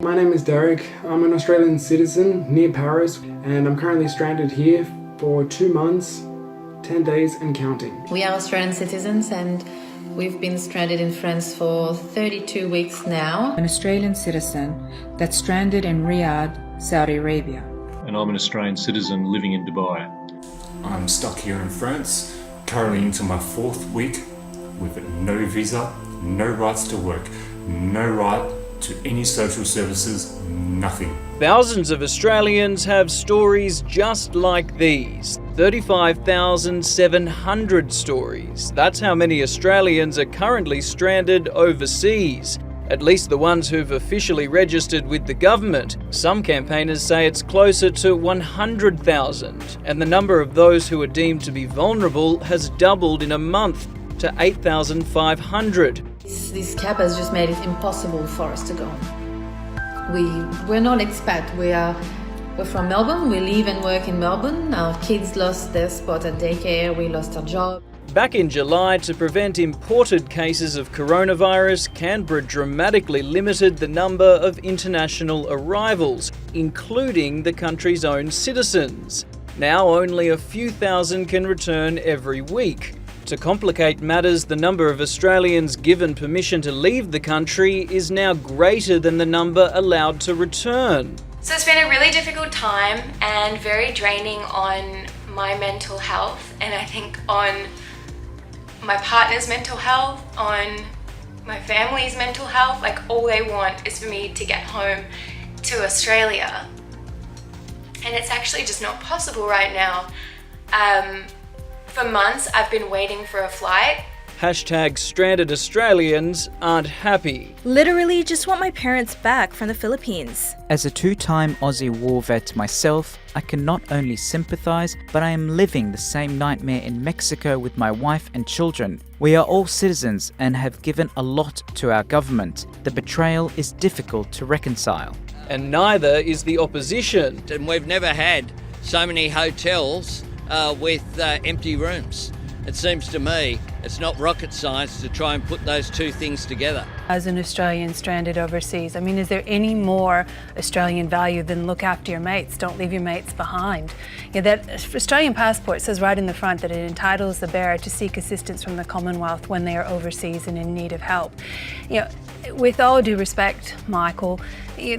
My name is Derek. I'm an Australian citizen near Paris, and I'm currently stranded here for 2 months, 10 days and counting. We are Australian citizens and we've been stranded in France for 32 weeks now. An Australian citizen that's stranded in Riyadh, Saudi Arabia. And I'm an Australian citizen living in Dubai. I'm stuck here in France, currently into my 4th week with no visa, no rights to work, no right to any social services, nothing. Thousands of Australians have stories just like these. 35,700 stories. That's how many Australians are currently stranded overseas. At least the ones who've officially registered with the government. Some campaigners say it's closer to 100,000, and the number of those who are deemed to be vulnerable has doubled in a month to 8,500. This cap has just made it impossible for us to go. We're not expat. We're from Melbourne. We live and work in Melbourne. Our kids lost their spot at daycare. We lost our job. Back in July, to prevent imported cases of coronavirus, Canberra dramatically limited the number of international arrivals, including the country's own citizens. Now only a few thousand can return every week. To complicate matters, the number of Australians given permission to leave the country is now greater than the number allowed to return. So it's been a really difficult time and very draining on my mental health, and I think on my partner's mental health, on my family's mental health. Like, all they want is for me to get home to Australia. And it's actually just not possible right now. For months, I've been waiting for a flight. Hashtag stranded Australians aren't happy. Literally just want my parents back from the Philippines. As a 2-time Aussie war vet myself, I can not only sympathise, but I am living the same nightmare in Mexico with my wife and children. We are all citizens and have given a lot to our government. The betrayal is difficult to reconcile. And neither is the opposition. And we've never had so many hotels with empty rooms. It seems to me it's not rocket science to try and put those two things together. As an Australian stranded overseas, I mean, is there any more Australian value than look after your mates, don't leave your mates behind? Yeah, that Australian passport says right in the front that it entitles the bearer to seek assistance from the Commonwealth when they are overseas and in need of help. You know, with all due respect, Michael,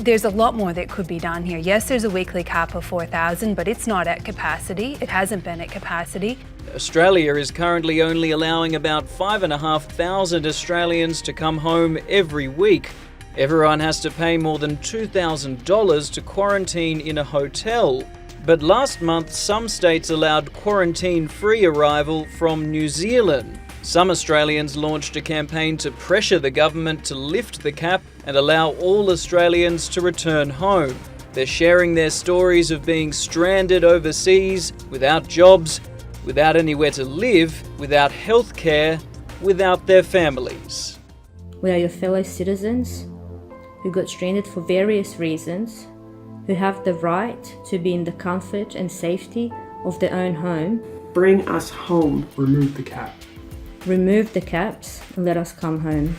there's a lot more that could be done here. Yes, there's a weekly cap of 4,000, but it's not at capacity. It hasn't been at capacity. Australia is currently only allowing about 5,500 Australians to come home every week. Everyone has to pay more than $2,000 to quarantine in a hotel. But last month, some states allowed quarantine-free arrival from New Zealand. Some Australians launched a campaign to pressure the government to lift the cap and allow all Australians to return home. They're sharing their stories of being stranded overseas, without jobs, without anywhere to live, without health care, without their families. We are your fellow citizens who got stranded for various reasons, who have the right to be in the comfort and safety of their own home. Bring us home. Remove the cap. Remove the caps and let us come home.